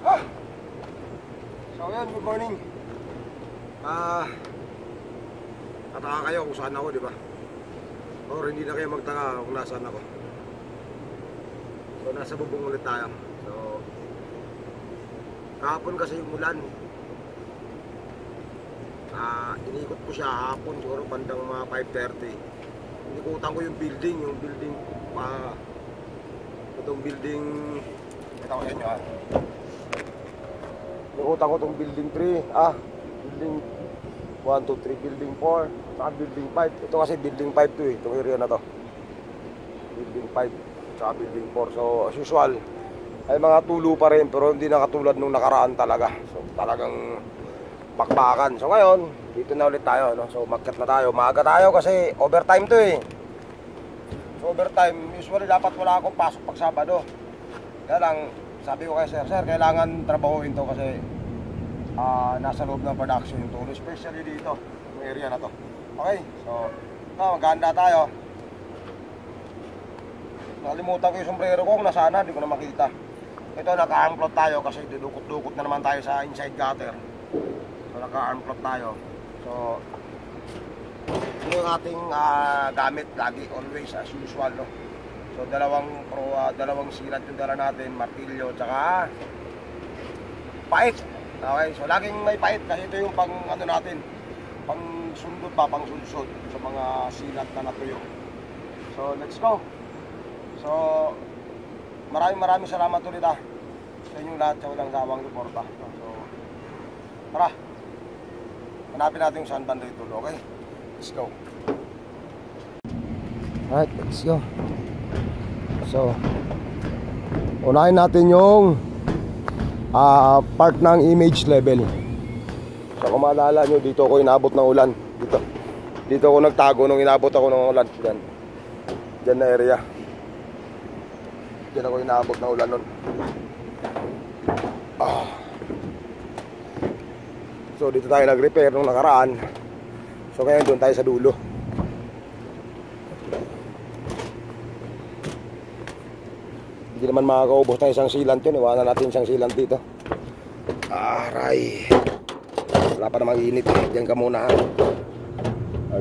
So ayan, good morning. Nataka kayo kung saan ako, di ba? Or hindi na kayo magtaka kung nasaan ako. So nasa bubong ulit tayo. So kahapon kasi yung ulan, inikot ko siya hapon, siguro bandang mga 5:30. Inikutan ko yung building itong building, ito ko sa inyo ha. Inikutan ko itong building 3, building 1, 2, 3, building 4, saka building 5. Ito kasi building 5 to itong area na to. Building 5, saka building 4. So as usual, ay mga tulo pa rin, pero hindi na katulad nung nakaraan talaga. So talagang bakbakan. So ngayon, dito na ulit tayo, no? So umakyat na tayo. Maaga tayo kasi overtime to eh. So overtime, usually dapat wala akong pasok pag Sabado. Kaya lang, sabi ko kay sir, kailangan trabahuin to kasi nasa loob ng production yung tulo, especially dito, yung area na to. Okay, so maganda tayo. Nakalimutan ko yung sombrero ko, kung nasana, hindi ko na makita. Ito, naka-armplot tayo kasi dudukot-dukot na naman tayo sa inside gutter. So naka-armplot tayo. So ito yung ating gamit lagi, always as usual, no? So dalawang silat yung dala natin, martilyo, tsaka pait. Okay, so laging may pait kasi ito yung pang ano natin, pang sundot pa, pang sunsod sa mga silat na natuyo. So let's go. So maraming salamat ulit sa inyong lahat sa walang sawang suporta. So tara, hanapin natin yung saan banda ito, okay? Let's go. Alright, let's go. So unahin natin yung part ng image level. So kung maalala nyo, dito ako inabot ng ulan. Dito ako nagtago nung inabot ako ng ulan. Diyan na area. Diyan ako inabot ng ulan nun. So dito tayo nag-repair nung nakaraan. So ngayon doon tayo sa dulo. Hindi naman makakaubos na isang sealant yun. Iwanan natin isang sealant dito. Aray, wala pa namang init eh. Diyan ka muna ha.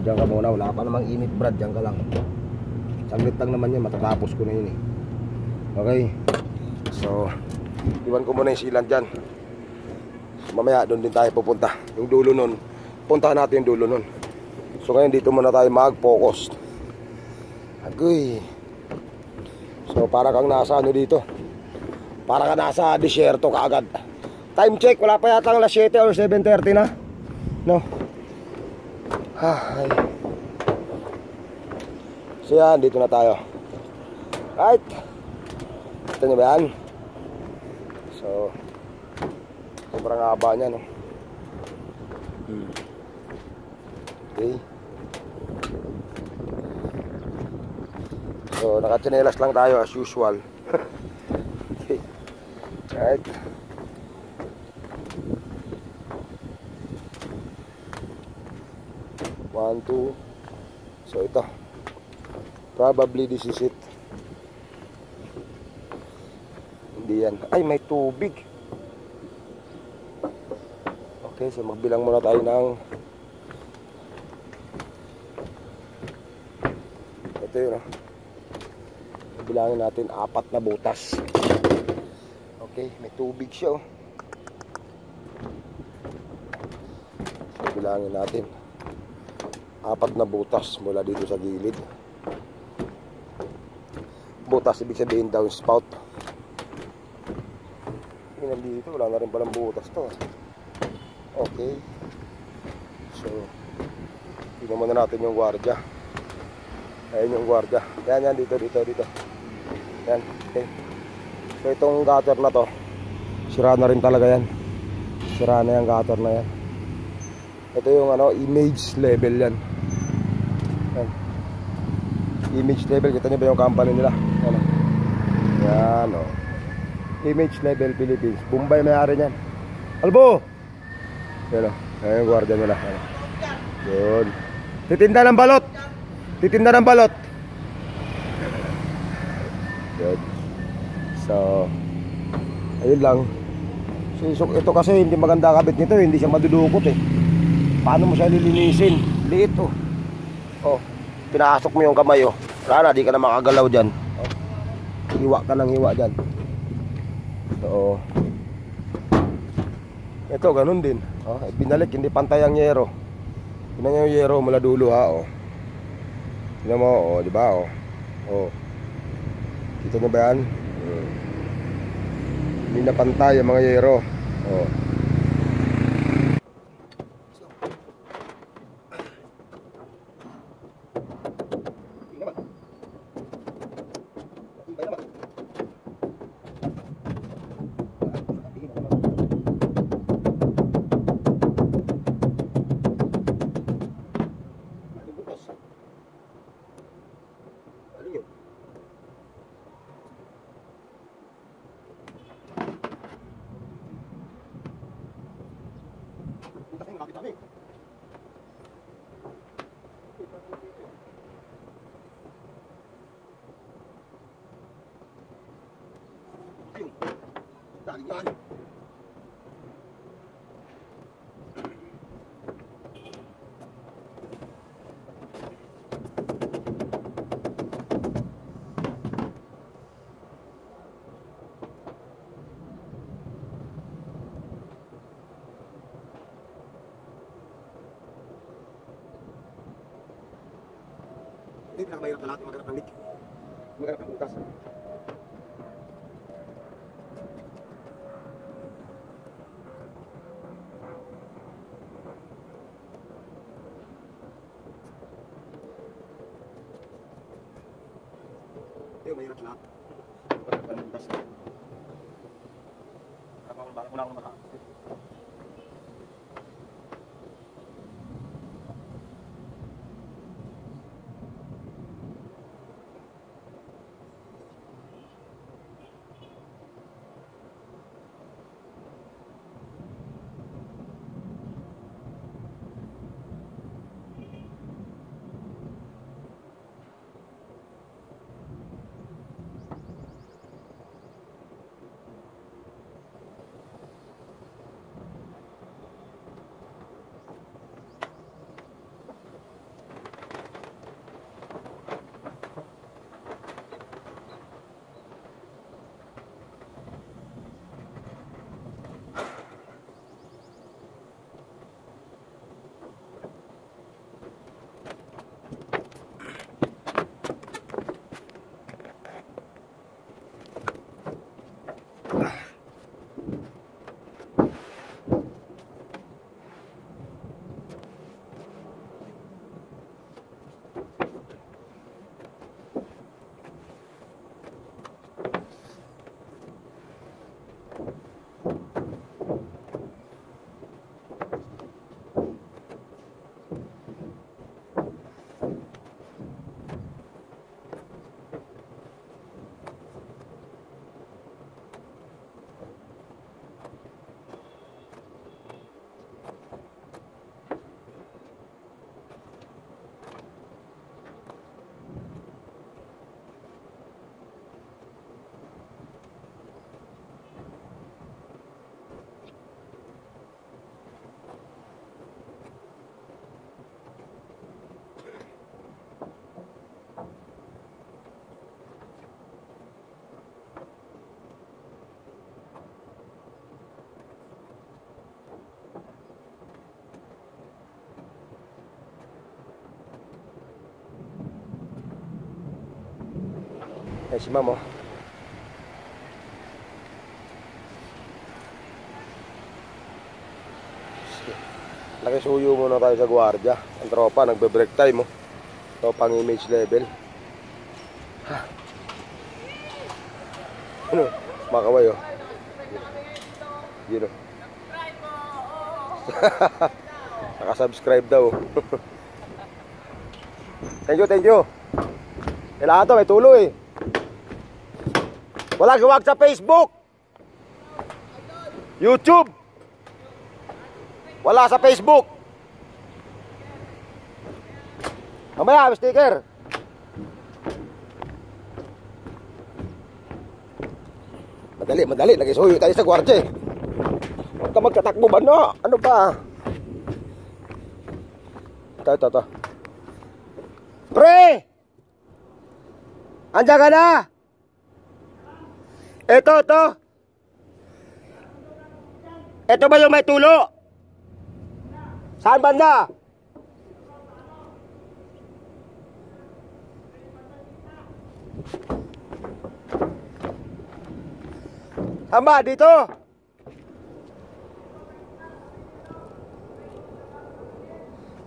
Diyan ka muna. Wala pa namang init Brad. Diyan ka lang. Saglit lang naman yun. Matatapos ko na yun eh. Okay. So iwan ko muna yung sealant dyan. So, mamaya doon din tayo pupunta. Yung dulo nun, puntahan natin yung dulo nun. So ngayon dito muna tayo mag-focus. Agoy. So para kang nasa ano dito, para kang nasa disyerto kaagad. Time check, wala pa yata ang alas 7 or 7:30 na. No. Ay. So yan, dito na tayo. Right. Ito nyo ba yan? So sobrang haba niya, no? Okay. So nakatsinelas lang tayo as usual. Okay. Right. One, two. So ito, probably this is it. Hindi yan. Ay, may tubig. Okay, so magbilang muna tayo ng ito yun, bilangin natin 4 na butas. Okay, may tubig siya. So, bilangin natin 4 na butas mula dito sa gilid. Butas, ibig sabihin down spout. Yan dito, wala na rin palang butas to. Okay. So tingnan muna natin yung gwardiya. Ayun yung gwardiya. Yan, dito. Yan, okay. So itong gutter na to, sira na rin talaga yan. Sira na yung gutter na yan. Ito yung image level yan. Yan. Image level, kita nyo ba yung company nila? Yan, Image level Philippines. Bombay may-ari niyan. Albo! Yan, ayun yung gwardiya nila. Yun. Titinda ng balot. Good. So ayun lang. Ito kasi hindi maganda kabit nito, hindi siya madudukot eh. Paano mo siya lilinisin? Liit oh. Oh, pinasok mo yung kamay oh. Wala na, di ka na makagalaw dyan. Oh. Hiwa ka ng hiwa dyan. So, ito ganun din. Oh, binalik, hindi pantay ang yero. Tingnan nyo yung yero mula dulo ha oh. Tingnan mo oh, di ba oh. Oh. Kita nyo ba yan? Hindi na pantay ang mga yero. Oh. Hindi pinakamahirap sa lahat yung maghanap ng leak. Maghanap ng butas. Ito yung mahirap sa lahat. Maghanap ng butas. Parang una akong maka. Ayan si Ma'am oh. Nakisuyo muna tayo sa gwardiya. Ang tropa nagbe-break time oh. Ito pang image level. Ano? Makaway oh. Yun oh. Naka-subscribe daw. Thank you. Kailangan to, may tulo eh. Wala gawag sa Facebook, YouTube. Wala sa Facebook. Mamaya, may sticker. Madali. Nagisuyo tayo sa gwardiya eh. ka magtatakbo ba, no? Ano ba? Ito. Pre! Andiyan ka na? Ito. Ito ba yung may tulo? Saan banda? Hamba, dito.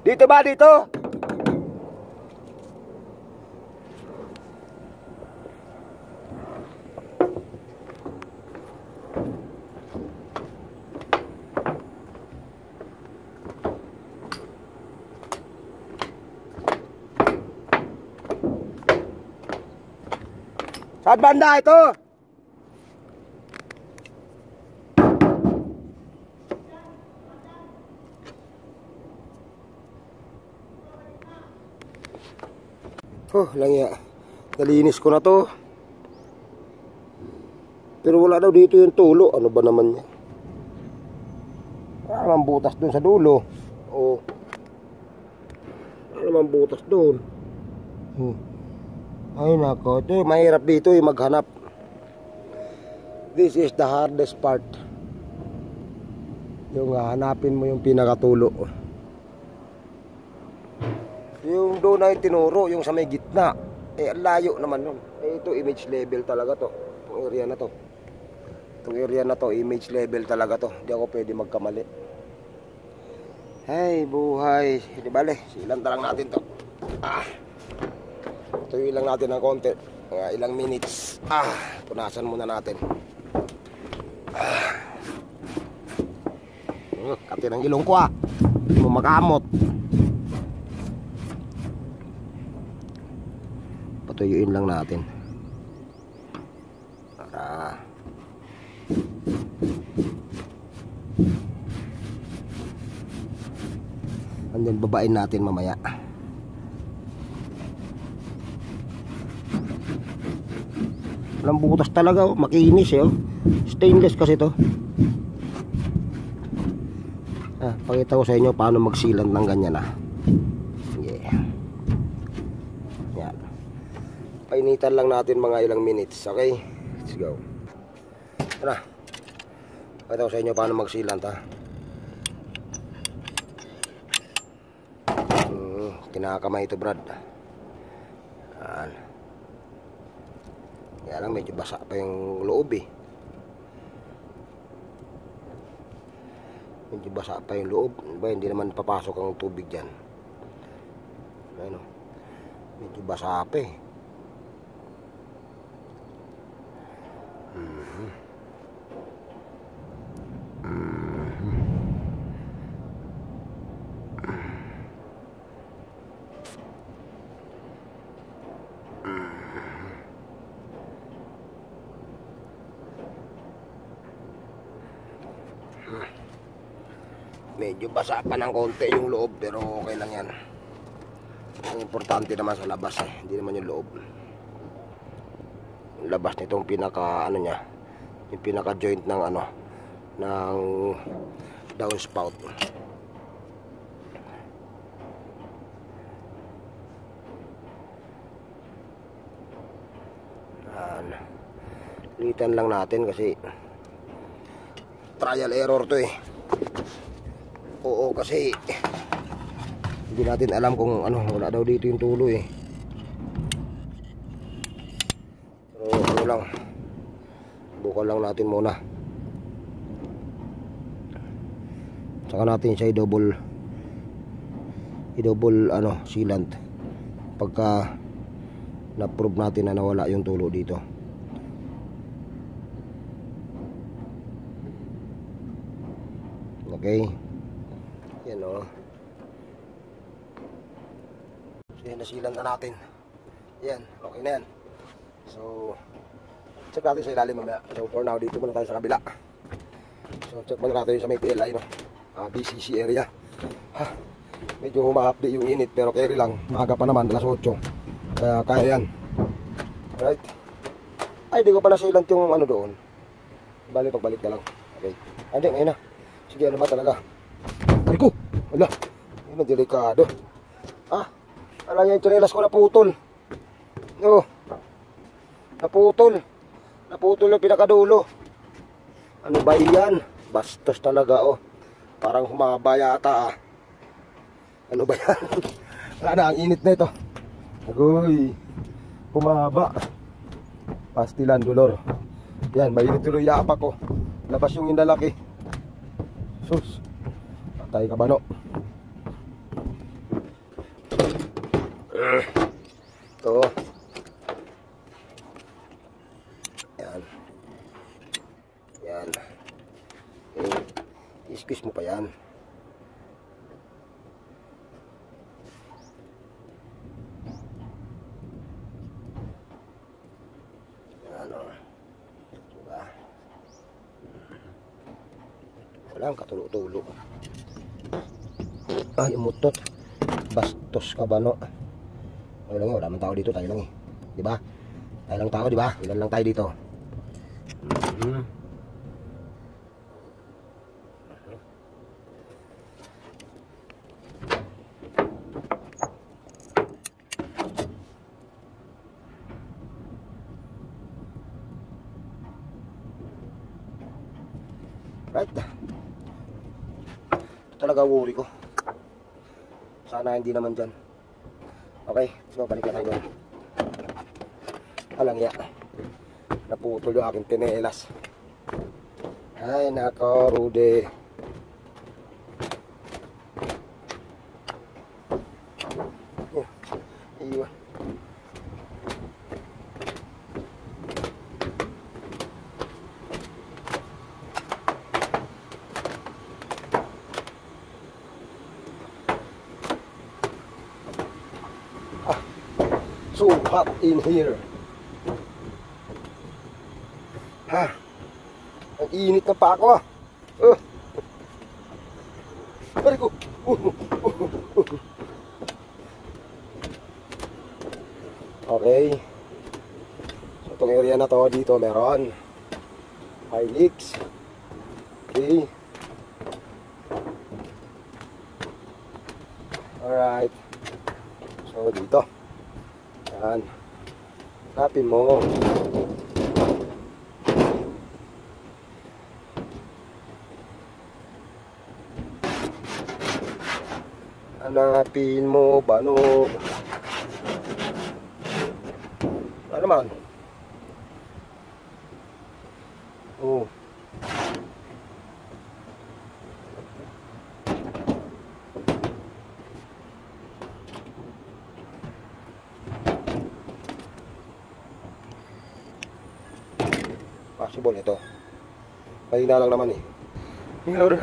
Dito ba, dito? Saan banda ito? Langya. Nalinis ko na to. Pero wala daw dito yung tulo. Ano ba naman yan? Wala naman butas dun sa dulo. Oh. Wala naman butas dun. Ay nako. Ito, mahirap dito yung maghanap. This is the hardest part. Yung hanapin mo yung pinakatulo. Yung doon ay tinuro, yung sa may gitna. Ang layo naman nun. Ito image level talaga to. Itong area na to. Itong area na to, image level talaga to. Hindi ako pwede magkamali. Hey, buhay. Hindi bale, silang talang natin to. Tuyo lang natin ng konti. Ilang minutes. Punasan muna natin. Kati ng ilong ko Hindi mo makamot. Patuyuin lang natin. Para and then babain natin mamaya. Walang butas talaga, makinis stainless kasi to. Pakita ko sa inyo paano magsilant ng ganyan Yan. Painitan lang natin mga ilang minutes, okay? Let's go. Tara. Pakita ko sa inyo paano magsilant Kinakamay ito, Brad. Yan. Kaya lang medyo basa pa yung loob Medyo basa pa yung loob. Hindi naman papasok ang tubig dyan. Ayun medyo basa pa Medyo basa pa ng konti yung loob, pero okay lang yan. Ang importante naman sa labas hindi naman yung loob. Yung labas nitong pinaka niya, yung pinaka joint ng ng downspout. Litan lang natin kasi trial error to Oo, kasi hindi natin alam kung wala daw dito yung tulo Pero lang, bukan lang natin muna. Saka natin siya i-double sealant pagka na-prove natin na nawala yung tulo dito. Okay. Yan So yan, nasilan na natin. Yan, okay na yan. So check natin sa ilalim mamaya. So for now, dito muna tayo sa kabila. So check muna natin sa may PLI BCC area. Medyo humahapdi yung init, pero carry lang. Maaga pa naman, alas 8. Kaya kaya yan. Alright. Ay, di ko pa nasilant yung doon. Bali, pagbalik na lang. Okay. Andiyan, ayun na. Sige, ano ba talaga? Ay ko! Wala. Ayun, delikado. Alam niya yung tsinelas ko naputol. No. Naputol. Naputol yung pinakadulo. Ano ba yan? Bastos talaga, oh. Parang humaba yata, ah. Ano ba yan? Wala na, ang init na ito. Agoy. Humaba. Pastilan, dolor. Yan, mainit tuloy yapa ko. Labas yung inalaki. Sus. Patay ka ba, no? Ito. Yan. Yan. Okay. I-squeeze mo pa yan. Yan, o. Diba? Walang katulo-tulo. Ay, umutot. Bastos ka ba, no? Wala naman tao dito, tayo lang eh. Diba? Tayo lang tao, diba? Ilan lang tayo dito. Right. Ito talaga worry ko. Sana hindi naman dyan. Okay, so balik na tayo doon. Alang ya. Naputol yung aking tinelas. Ay nako, Rudy. Iwan. So hot in here. Ha? Ang init ng pa ako, ah. Pare ko. Okay. So itong area na to, dito meron high leaks. Okay. Alright. So dito. Yan. Hanapin mo. Hanapin mo, bano. Ano naman? Oh. Possible ito. Mahina lang naman eh. Hinga na.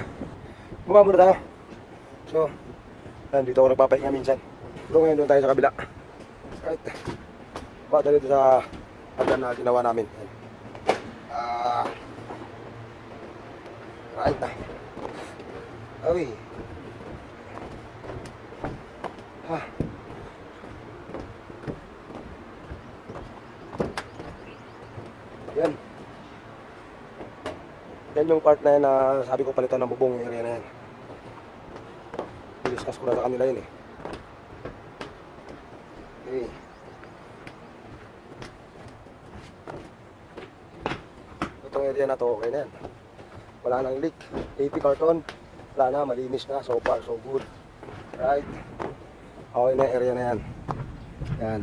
Bumaba muna tayo. So, dito ako nagpapahinga minsan. So ngayon doon tayo sa kabila. Right. Bata dito sa hagdan na ginawa namin. Right. Ay. Yan. Yan yung part na yan na sabi ko palitan ng bubong yung area na yan. I-discuss ko na sa kanila yun eh. Okay. Itong area na to, okay na yan. Wala nang leak. 80 carton. Wala na, malinis na. So far, so good. Right. Okay na yung area na yan. Yan.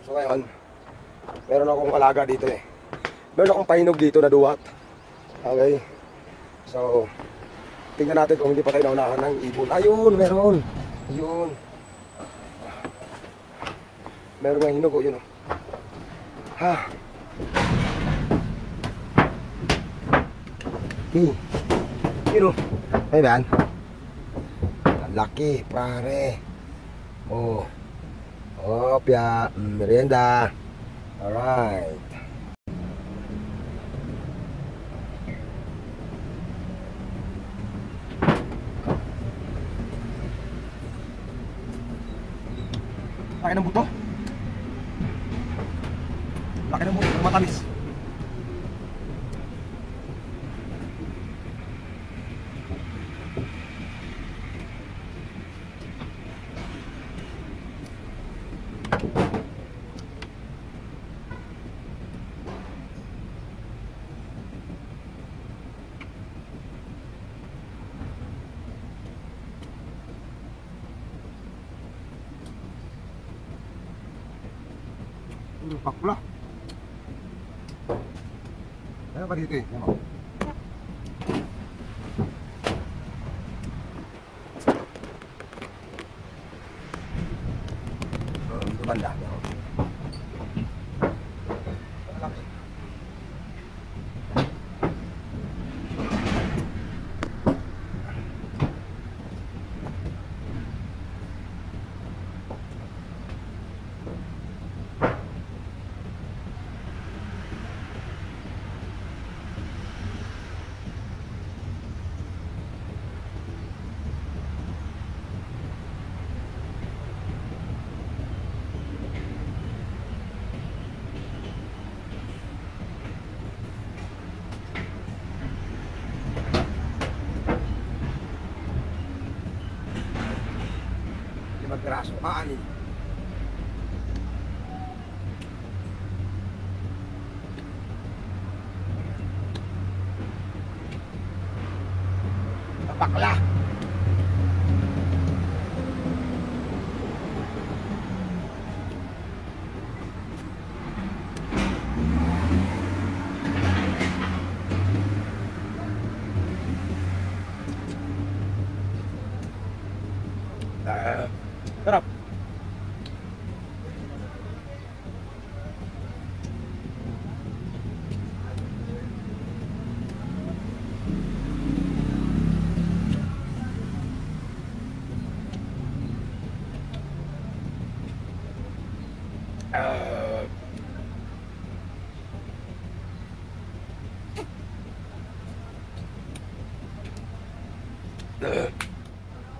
So ngayon, meron akong alaga dito eh. Meron akong pahinog dito na duwat. Okay. So, tingnan natin kung hindi pa tayo naunahan ng ibon. Ayun, meron. Ayun. Meron nga hinog, yun o. Ha. Okay. Yun o. Ay ba yan? Ang laki, pare. Oh. Oh, pia. Merienda. Alright. Laki ng buto. Laki ng buto, matamis. Bakla. Ano ba dito eh? Ano? Banda. Piraso, kaani. Bakla. Sarap.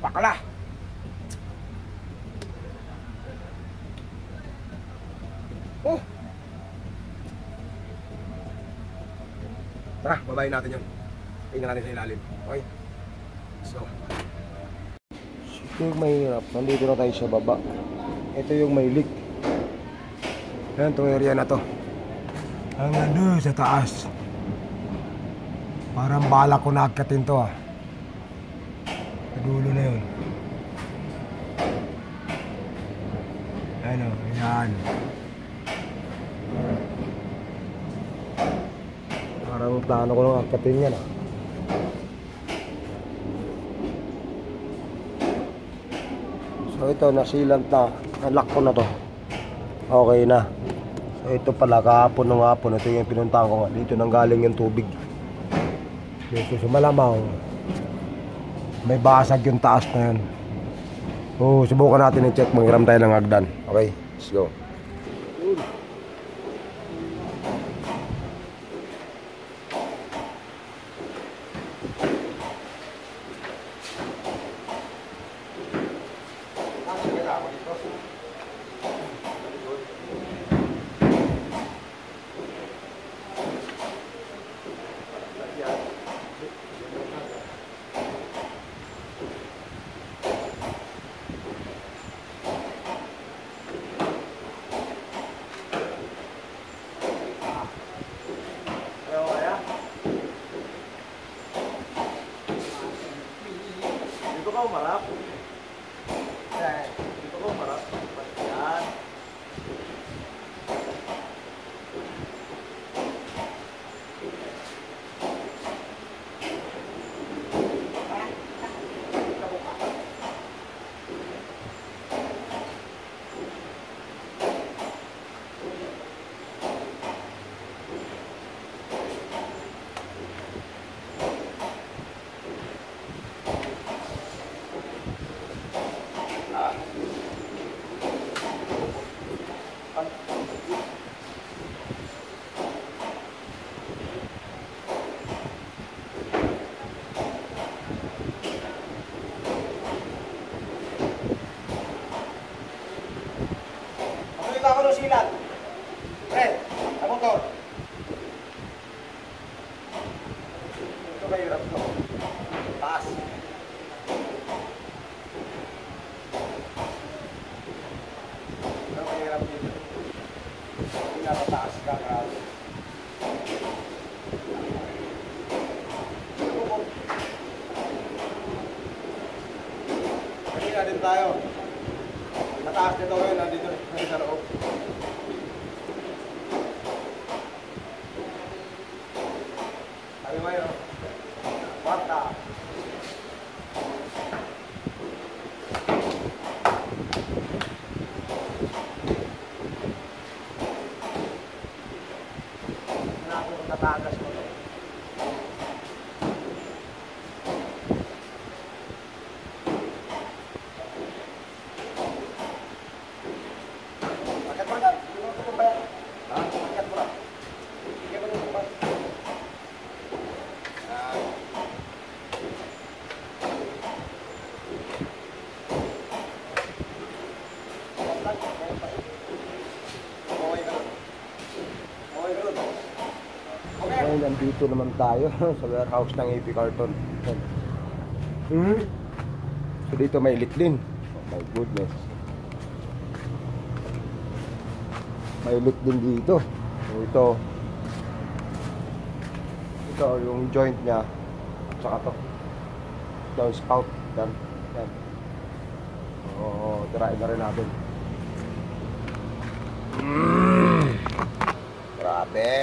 Bakla. Oh. Tara, babayin natin yun. Tingnan natin sa ilalim. Okay? So. Ito yung mahirap. Nandito na tayo sa baba. Ito yung may leak. Yan, itong area na to. Hanggang doon sa taas. Parang bala ko naakyatin to ah. Sa dulo na yun. Ano, yan. Parang plano ko nang akyatin yan ah. So ito, nasilant na. Nalock ko na to. Okay na. So ito pala, kahapon ng hapon. Ito yung pinuntahan ko nga. Dito nang galing yung tubig. Dito sa malamang. May basag yung taas na yan. So subukan natin i-check. Manghiram tayo ng hagdan. Okay, let's go. Dito ka umarap. Dito ka umarap. Yan. Ako ng silat. Fred, ang motor. Ito kayo hirap ito. Taas. Ito kayo hirap dito. Pinapataas ka karami. Kanina din tayo. Mataas nito ngayon, nandito sa loob. Ay, mayo. Bata. Natagas mo to. Paket mo dyan. Hindi mo ito ba yan? Ha? Paket mo lang. Hindi mo ito ba? Okay, nandito naman tayo sa warehouse ng AP Carton. So dito may lit din. Oh my goodness. May lit din dito. So ito yung joint niya. Saka to. Downspout. Yan. Yan. Tirain na rin natin. Grabe.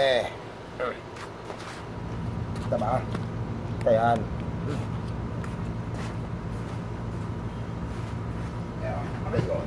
Diba? Ayan. Ayan. Aray ko.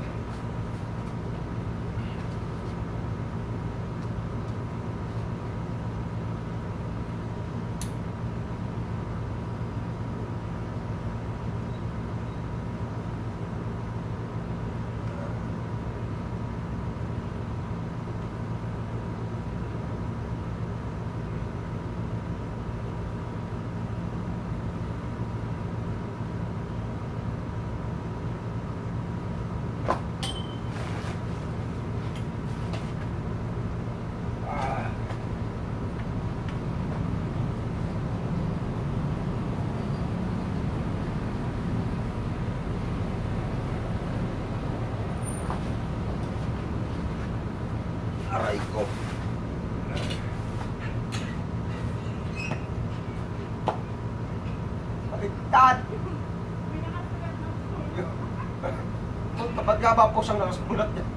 Aray ko. Baliktad! Ba't nga ba po siyang nakasulat niya?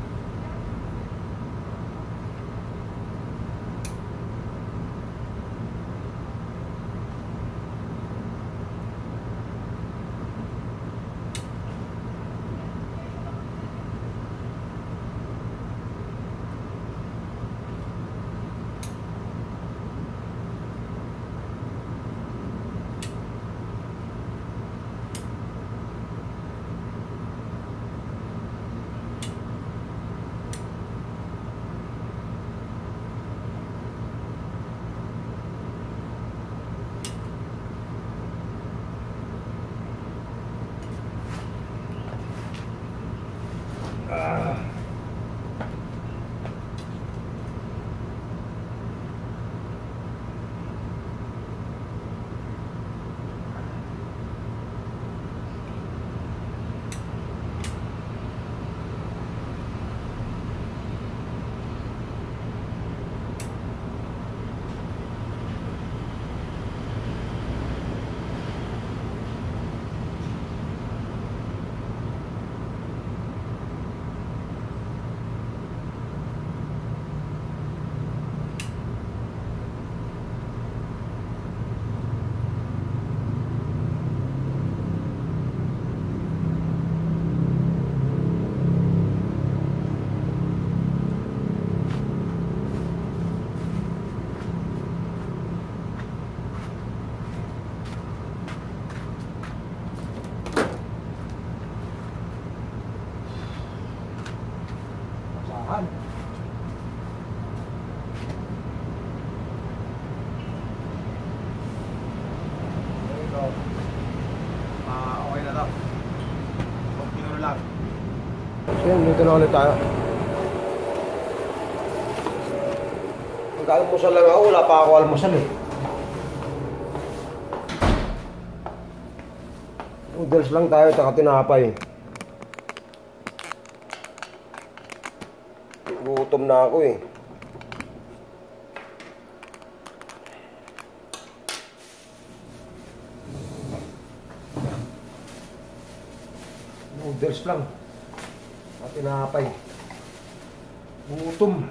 Saan? There you go. Okay na to. Continue na lang. So yun, dito na ulit tayo. Mag-almusal lang ako, wala pa ako almusal eh. Noodles lang tayo, taka tinapay. Gutom na ako eh. Noodles lang. At tinapay. Gutom.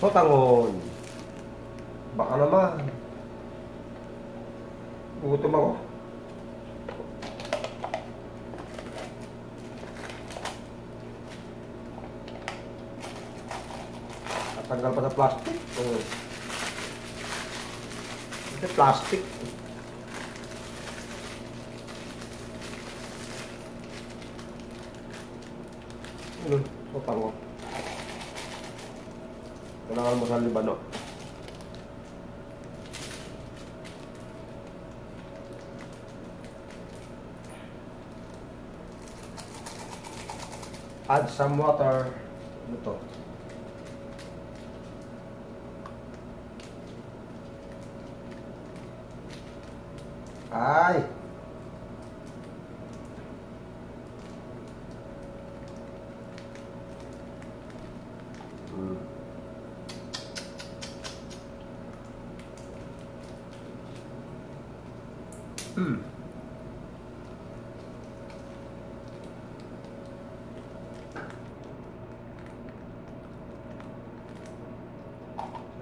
Sotangon. Baka naman. Gutom ako. Tatanggal pa sa plastic. Ito plastic. Sotangon. Kailangan mo sa Libano. Add some water. Ano to? Ay!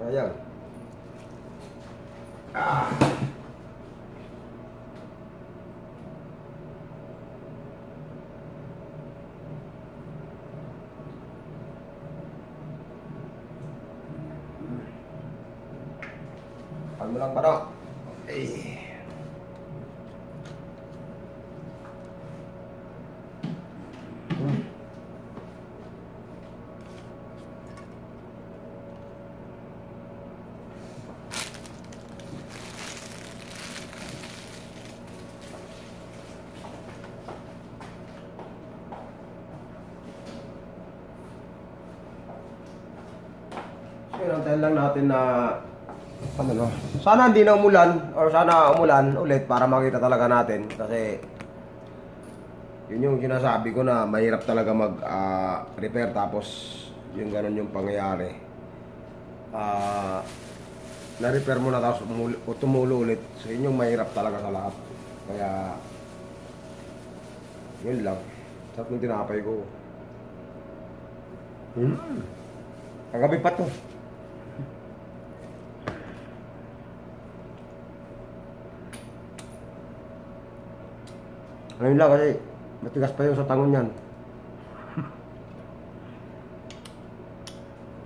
Ayan. Ano lang pa na? Okay. Hinantayin lang natin na sana hindi na umulan or sana umulan ulit para makita talaga natin kasi yun yung sinasabi ko na mahirap talaga mag repair tapos yung ganun yung pangyayari. Na-repair mo na tapos tumulo ulit, so yun yung mahirap talaga sa lahat. Kaya yun lang. Sarap ng tinapay ko. Kagabi pa to. Ngayon lang kasi matigas pa yung sa tangon yan.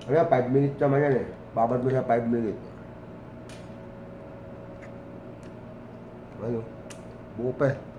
Kaya 5 minutes naman yan eh. Babad mo siya 5 minutes. Ano? Buo pa eh.